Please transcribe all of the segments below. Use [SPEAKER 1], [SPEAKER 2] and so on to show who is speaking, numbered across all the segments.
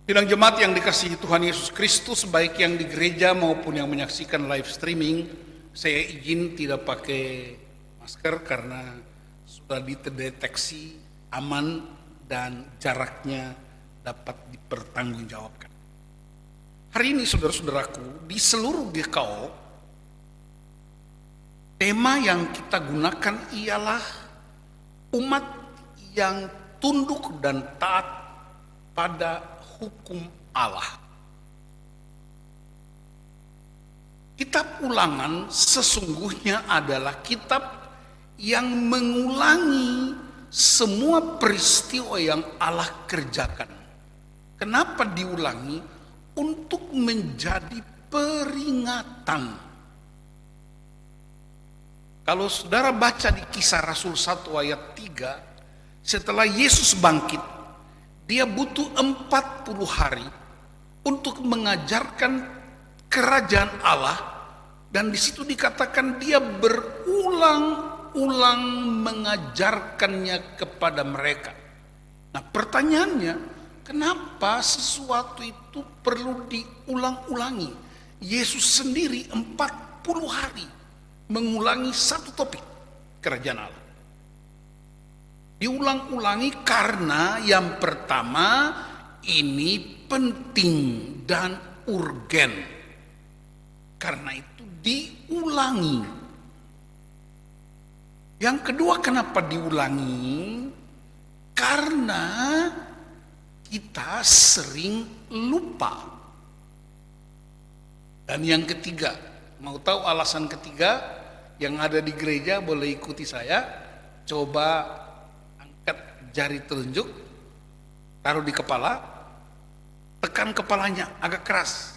[SPEAKER 1] Sidang jemaat yang dikasihi Tuhan Yesus Kristus, baik yang di gereja maupun yang menyaksikan live streaming, saya izin tidak pakai masker karena sudah dideteksi aman dan jaraknya dapat dipertanggungjawabkan. Hari ini saudara-saudaraku, di seluruh GKO, tema yang kita gunakan ialah umat yang tunduk dan taat pada hukum Allah. Kitab Ulangan sesungguhnya adalah kitab yang mengulangi semua peristiwa yang Allah kerjakan. Kenapa diulangi? Untuk menjadi peringatan. Kalau saudara baca di Kisah Rasul 1 ayat 3, setelah Yesus bangkit, dia butuh 40 hari untuk mengajarkan kerajaan Allah, dan di situ dikatakan dia berulang-ulang mengajarkannya kepada mereka. Nah, pertanyaannya, kenapa sesuatu itu perlu diulang-ulangi? Yesus sendiri 40 hari mengulangi satu topik, kerajaan Allah. Diulang-ulangi karena yang pertama ini penting dan urgen. Karena itu diulangi. Yang kedua, kenapa diulangi? Karena kita sering lupa. Dan yang ketiga, mau tahu alasan ketiga? Yang ada di gereja boleh ikuti saya. Coba jari telunjuk, taruh di kepala, tekan kepalanya agak keras.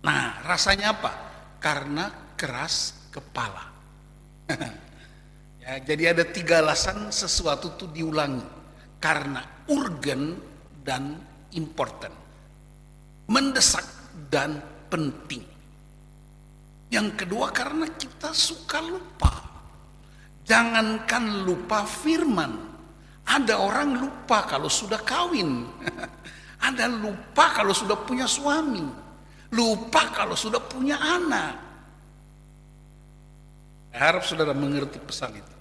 [SPEAKER 1] Nah, rasanya apa? Karena keras kepala. Ya, jadi ada 3 alasan sesuatu itu diulangi. Karena urgen dan important, mendesak dan penting. Yang kedua, karena kita suka lupa. Jangankan lupa firman, ada orang lupa kalau sudah kawin. Ada lupa kalau sudah punya suami. Lupa kalau sudah punya anak. Saya harap saudara mengerti pesan itu.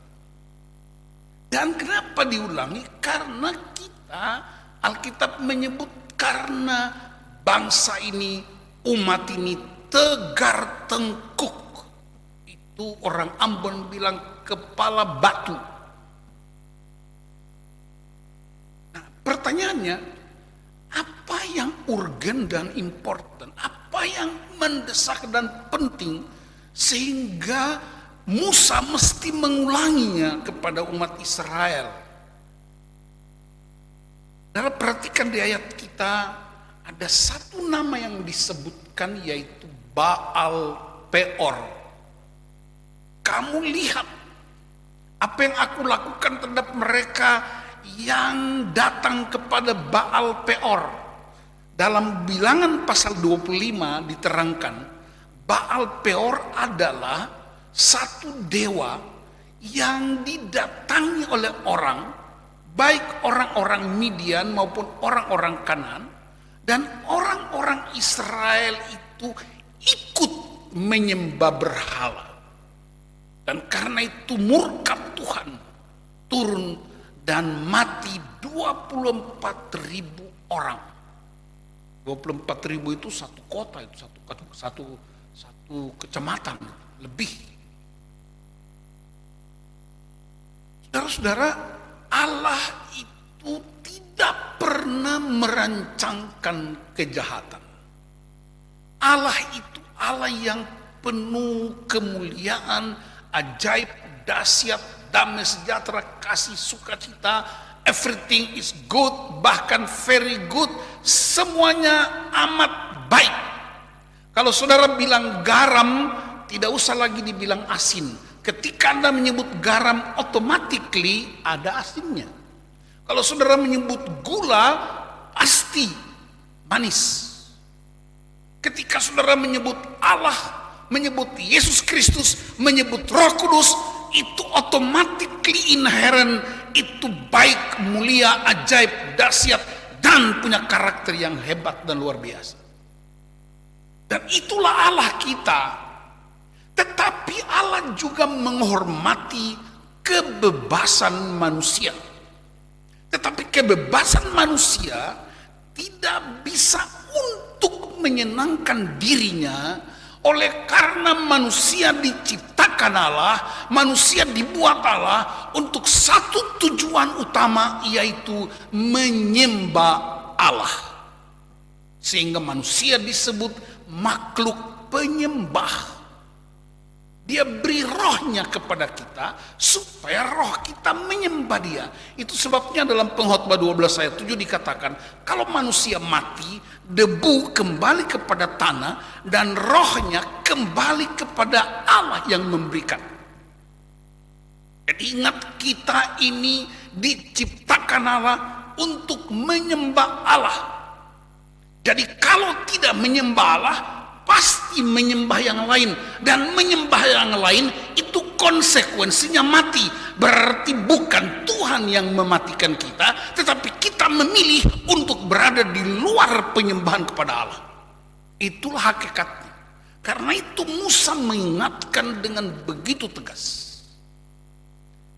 [SPEAKER 1] Dan kenapa diulangi? Karena kita, Alkitab menyebut, karena bangsa ini, umat ini tegar tengkuk. Itu orang Ambon bilang kepala batu. Pertanyaannya, apa yang urgen dan important? Apa yang mendesak dan penting sehingga Musa mesti mengulanginya kepada umat Israel? Dalam perhatikan di ayat kita, ada satu nama yang disebutkan, yaitu Baal Peor. Kamu lihat apa yang aku lakukan terhadap mereka yang datang kepada Baal Peor. Dalam Bilangan pasal 25 diterangkan, Baal Peor adalah satu dewa yang didatangi oleh orang, baik orang-orang Midian maupun orang-orang Kanaan, dan orang-orang Israel itu ikut menyembah berhala. Dan karena itu murka Tuhan turun dan mati 24.000 orang. 24.000 itu satu kota, itu satu kecamatan lebih. Saudara-saudara, Allah itu tidak pernah merancangkan kejahatan. Allah itu Allah yang penuh kemuliaan, ajaib, dahsyat, damai sejahtera, kasih, sukacita, everything is good, bahkan very good, semuanya amat baik. Kalau saudara bilang garam, tidak usah lagi dibilang asin. Ketika Anda menyebut garam, automatically ada asinnya. Kalau saudara menyebut gula, pasti manis. Ketika saudara menyebut Allah, menyebut Yesus Kristus, menyebut Roh Kudus, itu automatically inherent, itu baik, mulia, ajaib, dahsyat, dan punya karakter yang hebat dan luar biasa. Dan itulah Allah kita. Tetapi Allah juga menghormati kebebasan manusia. Tetapi kebebasan manusia tidak bisa untuk menyenangkan dirinya, oleh karena manusia diciptakan Allah, manusia dibuat Allah untuk satu tujuan utama, yaitu menyembah Allah. Sehingga manusia disebut makhluk penyembah. Dia beri rohnya kepada kita supaya roh kita menyembah dia. Itu sebabnya dalam Pengkhotbah 12 ayat 7 dikatakan, kalau manusia mati, debu kembali kepada tanah dan rohnya kembali kepada Allah yang memberikan. Jadi ingat, kita ini diciptakan Allah untuk menyembah Allah. Jadi kalau tidak menyembah Allah, pasti menyembah yang lain, dan menyembah yang lain itu konsekuensinya mati. Berarti bukan Tuhan yang mematikan kita, tetapi kita memilih untuk berada di luar penyembahan kepada Allah. Itulah hakikatnya. Karena itu Musa mengingatkan dengan begitu tegas.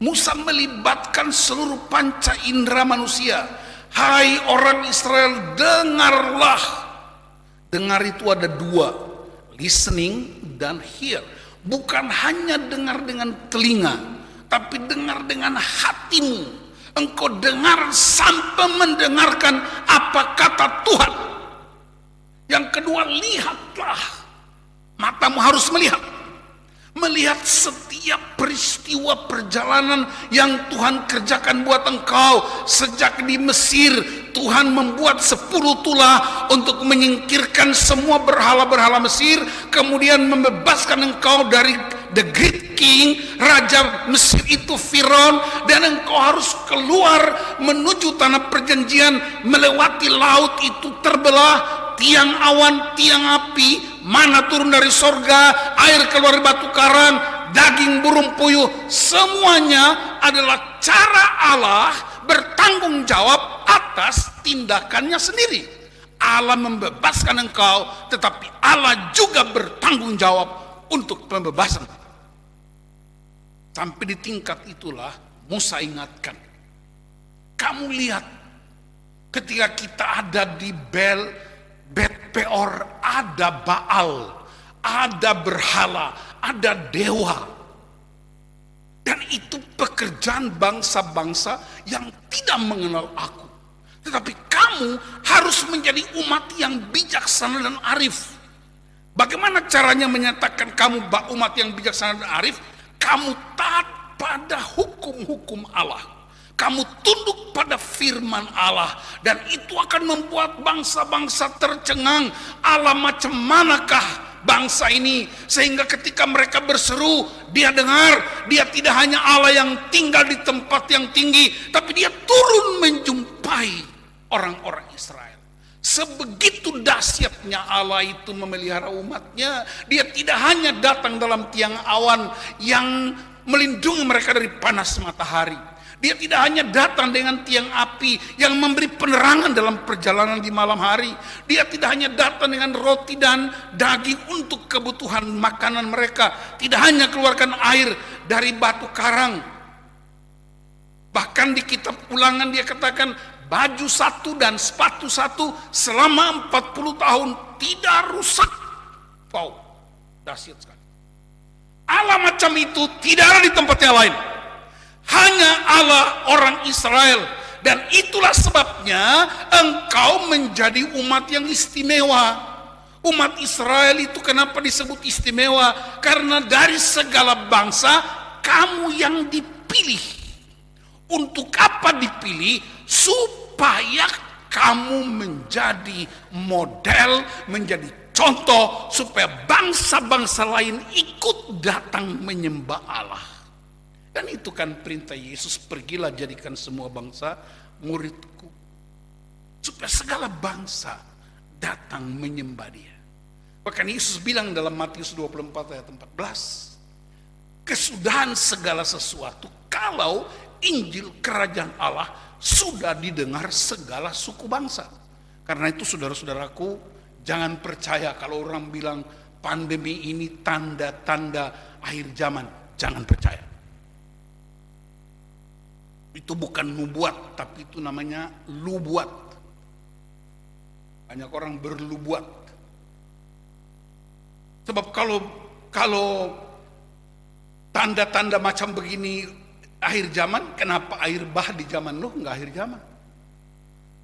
[SPEAKER 1] Musa melibatkan seluruh panca indera manusia. Hai orang Israel, dengarlah. Dengar itu ada dua, listening dan hear. Bukan hanya dengar dengan telinga, tapi dengar dengan hatimu. Engkau dengar sampai mendengarkan apa kata Tuhan. Yang kedua, lihatlah. Matamu harus melihat. Melihat setiap peristiwa perjalanan yang Tuhan kerjakan buat engkau. Sejak di Mesir, Tuhan membuat 10 tulah untuk menyingkirkan semua berhala-berhala Mesir. Kemudian membebaskan engkau dari the great king, raja Mesir itu Firaun. Dan engkau harus keluar menuju tanah perjanjian, melewati laut itu terbelah. Tiang awan, tiang api, mana turun dari sorga, air keluar dari batu karang, daging burung puyuh. Semuanya adalah cara Allah bertanggung jawab atas tindakannya sendiri. Allah membebaskan engkau, tetapi Allah juga bertanggung jawab untuk pembebasan. Sampai di tingkat itulah Musa ingatkan, kamu lihat ketika kita ada di Bet Peor, ada Baal, ada berhala, ada dewa. Dan itu pekerjaan bangsa-bangsa yang tidak mengenal aku. Tetapi kamu harus menjadi umat yang bijaksana dan arif. Bagaimana caranya menyatakan kamu umat yang bijaksana dan arif? Kamu taat pada hukum-hukum Allah. Kamu tunduk pada firman Allah, dan itu akan membuat bangsa-bangsa tercengang. Allah macam manakah bangsa ini, sehingga ketika mereka berseru, dia dengar. Dia tidak hanya Allah yang tinggal di tempat yang tinggi, tapi dia turun menjumpai orang-orang Israel. Sebegitu dahsyatnya Allah itu memelihara umatnya. Dia tidak hanya datang dalam tiang awan yang melindungi mereka dari panas matahari. Dia tidak hanya datang dengan tiang api yang memberi penerangan dalam perjalanan di malam hari. Dia tidak hanya datang dengan roti dan daging untuk kebutuhan makanan mereka. Tidak hanya keluarkan air dari batu karang. Bahkan di kitab Ulangan dia katakan, baju satu dan sepatu satu selama 40 tahun tidak rusak. Wow, dahsyat sekali. Allah macam itu tidak ada di tempat yang lain. Hanya Allah orang Israel. Dan itulah sebabnya engkau menjadi umat yang istimewa. Umat Israel itu kenapa disebut istimewa? Karena dari segala bangsa kamu yang dipilih. Untuk apa dipilih? Supaya kamu menjadi model, menjadi contoh, supaya bangsa-bangsa lain ikut datang menyembah Allah. Dan itu kan perintah Yesus, pergilah jadikan semua bangsa muridku. Supaya segala bangsa datang menyembah dia. Bahkan Yesus bilang dalam Matius 24 ayat 14, kesudahan segala sesuatu kalau Injil kerajaan Allah sudah didengar segala suku bangsa. Karena itu saudara-saudaraku, jangan percaya kalau orang bilang pandemi ini tanda-tanda akhir zaman. Jangan percaya. Itu bukan nubuat, tapi itu namanya lubuat. Banyak orang berlubuat. Sebab kalau tanda-tanda macam begini akhir zaman, kenapa air bah di zaman Nuh enggak akhir zaman?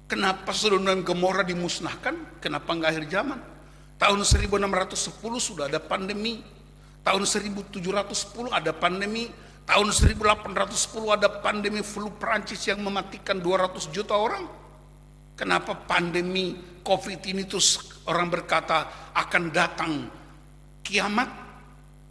[SPEAKER 1] Kenapa Sodom dan Gomora dimusnahkan? Kenapa enggak akhir zaman? Tahun 1610 sudah ada pandemi. Tahun 1710 ada pandemi. Tahun 1810 ada pandemi flu Prancis yang mematikan 200 juta orang. Kenapa pandemi COVID ini terus orang berkata akan datang kiamat?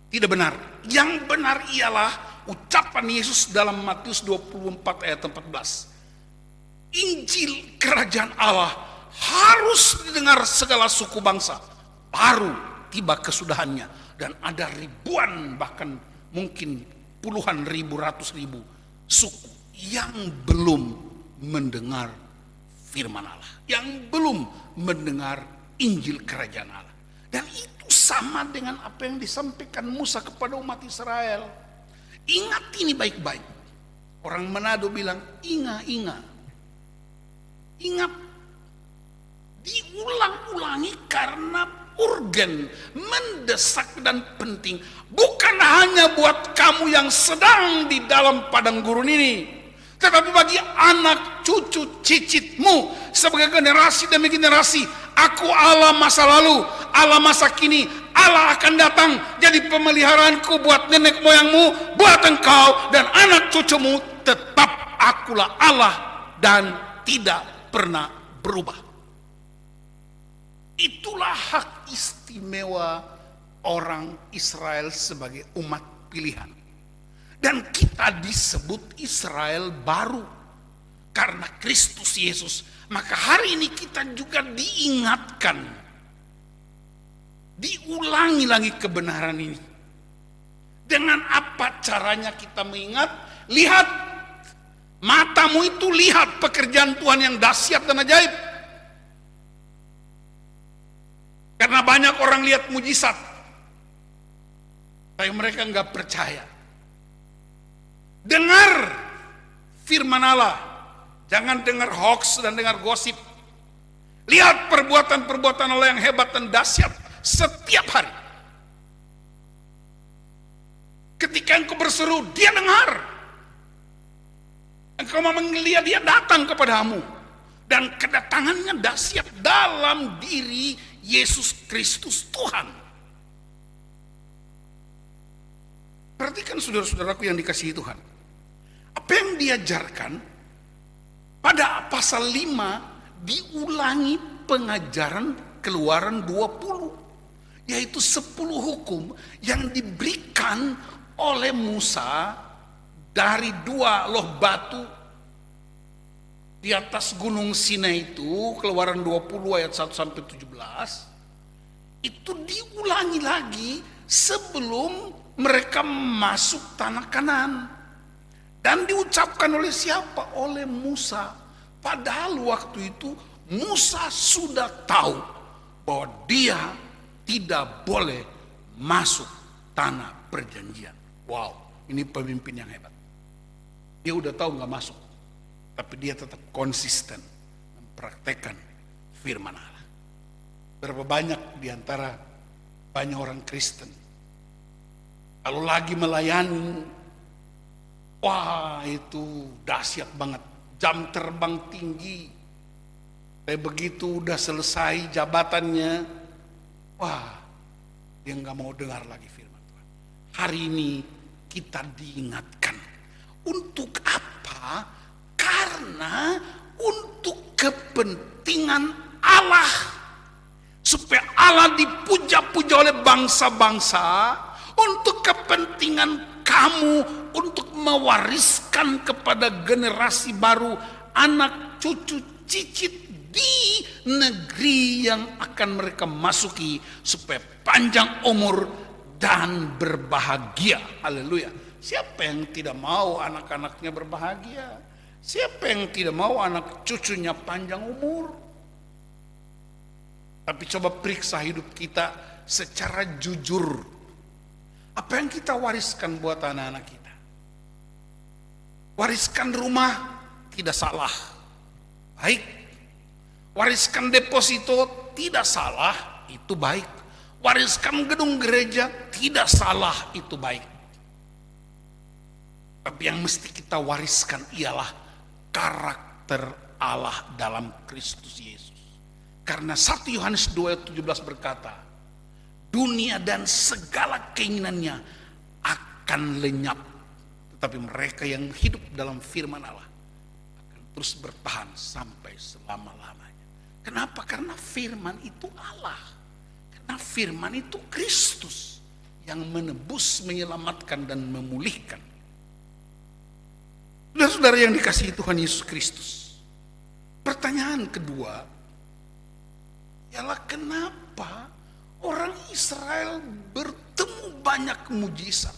[SPEAKER 1] Tidak benar. Yang benar ialah ucapan Yesus dalam Matius 24 ayat 14. Injil kerajaan Allah harus didengar segala suku bangsa. Baru tiba kesudahannya. Dan ada ribuan, bahkan mungkin puluhan ribu, ratus ribu suku yang belum mendengar firman Allah. Yang belum mendengar Injil kerajaan Allah. Dan itu sama dengan apa yang disampaikan Musa kepada umat Israel. Ingat ini baik-baik. Orang Manado bilang, ingat. Diulang-ulangi karena urgen, mendesak dan penting. Bukan hanya buat kamu yang sedang di dalam padang gurun ini, tetapi bagi anak cucu cicitmu sebagai generasi demi generasi. Aku Allah masa lalu, Allah masa kini, Allah akan datang jadi pemeliharaanku buat nenek moyangmu, buat engkau dan anak cucumu. Tetap akulah Allah dan tidak pernah berubah. Itulah hak istimewa orang Israel sebagai umat pilihan. Dan kita disebut Israel baru karena Kristus Yesus. Maka hari ini kita juga diingatkan, diulangi lagi kebenaran ini. Dengan apa caranya kita mengingat? Lihat, matamu itu lihat pekerjaan Tuhan yang dahsyat dan ajaib. Karena banyak orang lihat mujizat, tapi mereka nggak percaya. Dengar firman Allah, jangan dengar hoax dan dengar gosip. Lihat perbuatan-perbuatan Allah yang hebat dan dahsyat setiap hari. Ketika engkau berseru, dia dengar. Engkau memanggil dia datang kepadamu. Dan kedatangannya dahsyat dalam diri Yesus Kristus Tuhan. Perhatikan saudara-saudaraku yang dikasihi Tuhan. Apa yang diajarkan pada pasal 5 diulangi pengajaran Keluaran 20. Yaitu 10 hukum yang diberikan oleh Musa dari 2 loh batu di atas gunung Sinai itu. Keluaran 20 ayat 1 sampai 17 itu diulangi lagi sebelum mereka masuk tanah Kanaan, dan diucapkan oleh siapa? Oleh Musa. Padahal waktu itu Musa sudah tahu bahwa dia tidak boleh masuk tanah perjanjian. Wow, ini pemimpin yang hebat. Dia udah tahu nggak masuk, tapi dia tetap konsisten mempraktekkan firman Allah. Berapa banyak diantara banyak orang Kristen, kalau lagi melayani, wah itu dahsyat banget, jam terbang tinggi. Tapi begitu udah selesai jabatannya, wah dia nggak mau dengar lagi firman Tuhan. Hari ini kita diingatkan untuk apa? Karena untuk kepentingan Allah, supaya Allah dipuja-puja oleh bangsa-bangsa, untuk kepentingan kamu, untuk mewariskan kepada generasi baru, anak cucu cicit di negeri yang akan mereka masuki, supaya panjang umur dan berbahagia. Haleluya. Siapa yang tidak mau anak-anaknya berbahagia? Siapa yang tidak mau anak cucunya panjang umur? Tapi coba periksa hidup kita secara jujur. Apa yang kita wariskan buat anak-anak kita? Wariskan rumah, tidak salah. Baik. Wariskan deposito, tidak salah, itu baik. Wariskan gedung gereja, tidak salah, itu baik. Tapi yang mesti kita wariskan ialah karakter Allah dalam Kristus Yesus. Karena 1 Yohanes 2 ayat 17 berkata, dunia dan segala keinginannya akan lenyap. Tetapi mereka yang hidup dalam firman Allah akan terus bertahan sampai selama-lamanya. Kenapa? Karena firman itu Allah. Karena firman itu Kristus yang menebus, menyelamatkan, dan memulihkan. Saudara-saudara yang dikasihi Tuhan Yesus Kristus. Pertanyaan kedua ialah kenapa orang Israel bertemu banyak mujizat,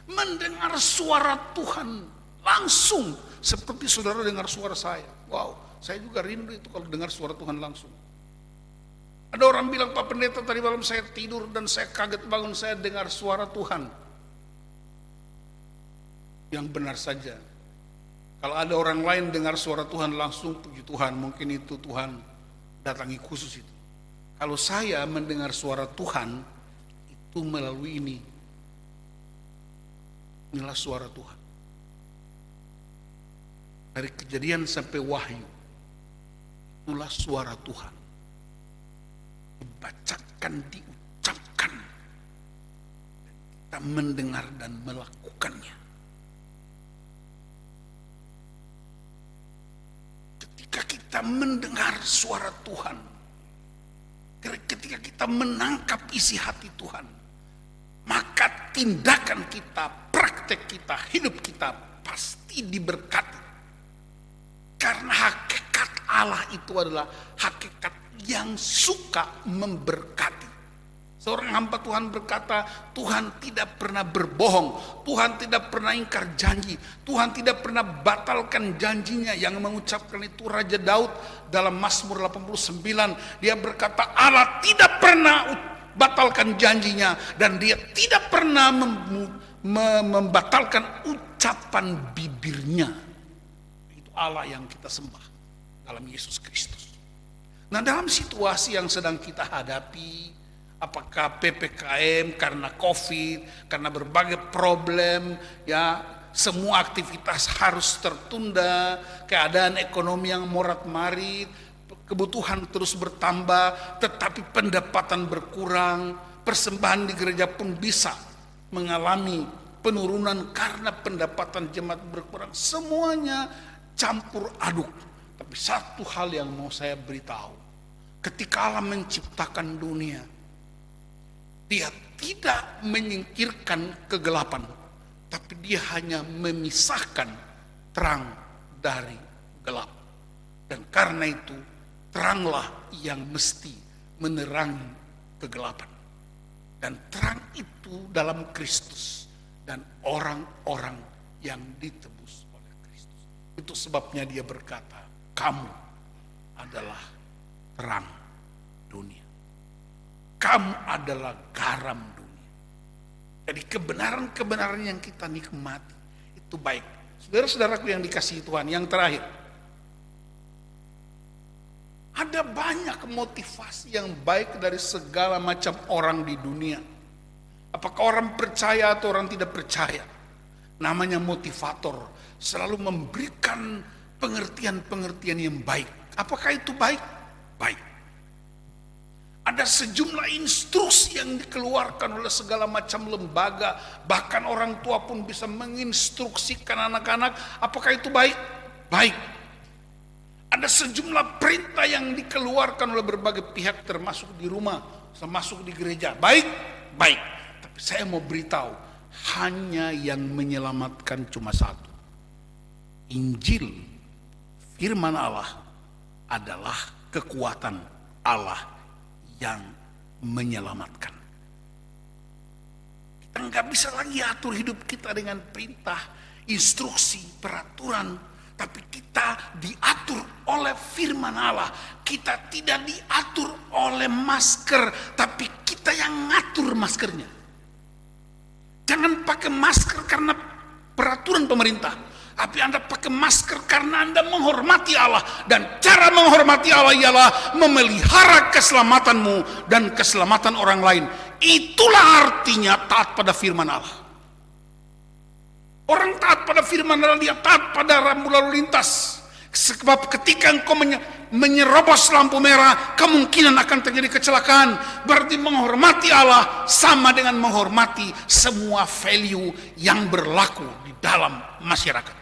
[SPEAKER 1] mendengar suara Tuhan langsung seperti saudara dengar suara saya. Wow, saya juga rindu itu kalau dengar suara Tuhan langsung. Ada orang bilang, Pak Pendeta, tadi malam saya tidur dan saya kaget bangun, saya dengar suara Tuhan. Yang benar saja, kalau ada orang lain dengar suara Tuhan langsung, puji Tuhan, mungkin itu Tuhan datangi khusus itu. Kalau saya mendengar suara Tuhan, itu melalui ini. Inilah suara Tuhan. Dari Kejadian sampai Wahyu, itulah suara Tuhan. Dibacakan, diucapkan. Kita mendengar dan melakukannya. Ketika kita mendengar suara Tuhan, ketika kita menangkap isi hati Tuhan, maka tindakan kita, praktek kita, hidup kita pasti diberkati. Karena hakikat Allah itu adalah hakikat yang suka memberkati. Seorang hamba Tuhan berkata, Tuhan tidak pernah berbohong, Tuhan tidak pernah ingkar janji, Tuhan tidak pernah batalkan janjinya. Yang mengucapkan itu Raja Daud dalam Mazmur 89. Dia berkata, Allah tidak pernah batalkan janjinya, dan dia tidak pernah membatalkan ucapan bibirnya. Itu Allah yang kita sembah dalam Yesus Kristus. Nah, dalam situasi yang sedang kita hadapi, apakah PPKM karena COVID, karena berbagai problem, ya semua aktivitas harus tertunda, keadaan ekonomi yang morat-marit, kebutuhan terus bertambah, tetapi pendapatan berkurang, persembahan di gereja pun bisa mengalami penurunan karena pendapatan jemaat berkurang. Semuanya campur aduk. Tapi satu hal yang mau saya beritahu, ketika Allah menciptakan dunia, Dia tidak menyingkirkan kegelapan, tapi Dia hanya memisahkan terang dari gelap. Dan karena itu, teranglah yang mesti menerangi kegelapan. Dan terang itu dalam Kristus dan orang-orang yang ditebus oleh Kristus. Itu sebabnya Dia berkata, kamu adalah terang dunia. Kamu adalah garam dunia. Jadi kebenaran-kebenaran yang kita nikmati itu baik. Saudara-saudaraku yang dikasihi Tuhan, yang terakhir, ada banyak motivasi yang baik dari segala macam orang di dunia. Apakah orang percaya atau orang tidak percaya, namanya motivator, selalu memberikan pengertian-pengertian yang baik. Apakah itu baik? Baik. Ada sejumlah instruksi yang dikeluarkan oleh segala macam lembaga, bahkan orang tua pun bisa menginstruksikan anak-anak. Apakah itu baik? Baik. Ada sejumlah perintah yang dikeluarkan oleh berbagai pihak, termasuk di rumah, termasuk di gereja. Baik? Baik. Tapi saya mau beritahu, hanya yang menyelamatkan cuma satu. Injil, firman Allah adalah kekuatan Allah yang menyelamatkan. Kita Dan gak bisa lagi atur hidup kita dengan perintah, instruksi, peraturan. Tapi kita diatur oleh firman Allah. Kita tidak diatur oleh masker, tapi kita yang ngatur maskernya. Jangan pakai masker karena peraturan pemerintah, tapi Anda pakai masker karena Anda menghormati Allah. Dan cara menghormati Allah ialah memelihara keselamatanmu dan keselamatan orang lain. Itulah artinya taat pada firman Allah. Orang taat pada firman Allah, dia taat pada rambu lalu lintas. Sebab ketika engkau menyerobos lampu merah, kemungkinan akan terjadi kecelakaan. Berarti menghormati Allah sama dengan menghormati semua value yang berlaku di dalam masyarakat.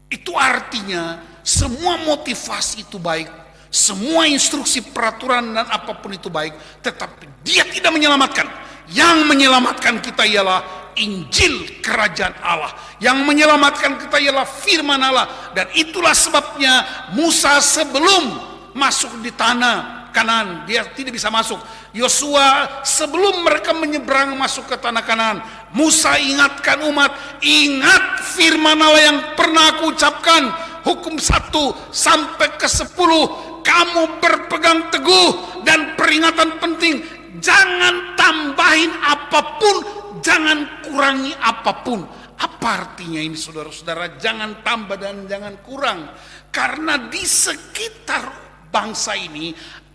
[SPEAKER 1] Itu artinya semua motivasi itu baik, semua instruksi, peraturan dan apapun itu baik, tetapi dia tidak menyelamatkan. Yang menyelamatkan kita ialah Injil Kerajaan Allah. Yang menyelamatkan kita ialah firman Allah. Dan itulah sebabnya Musa sebelum masuk di tanah Kanaan, dia tidak bisa masuk. Yosua sebelum mereka menyeberang masuk ke tanah Kanaan, Musa ingatkan umat, ingat firman Allah yang pernah aku ucapkan, hukum 1 sampai ke 10, kamu berpegang teguh. Dan peringatan penting, jangan tambahin apapun, jangan kurangi apapun. Apa artinya ini saudara-saudara? Jangan tambah dan jangan kurang. Karena di sekitar bangsa ini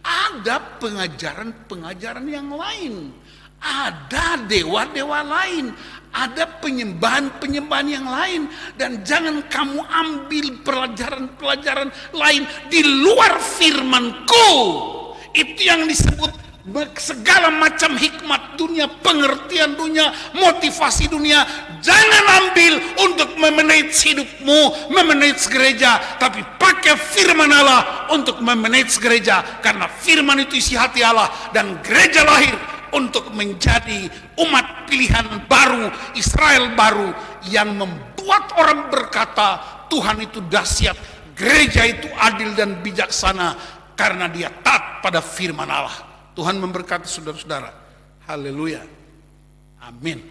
[SPEAKER 1] ada pengajaran-pengajaran yang lain. Ada dewa-dewa lain. Ada penyembahan-penyembahan yang lain. Dan jangan kamu ambil pelajaran-pelajaran lain di luar firmanku. Itu yang disebut segala macam hikmat dunia, pengertian dunia, motivasi dunia. Jangan ambil untuk memanage hidupmu, memanage gereja, tapi pakai firman Allah untuk memanage gereja. Karena firman itu isi hati Allah, dan gereja lahir untuk menjadi umat pilihan baru, Israel baru, yang membuat orang berkata Tuhan itu dahsyat, gereja itu adil dan bijaksana, karena dia taat pada firman Allah. Tuhan memberkati saudara-saudara. Haleluya. Amin.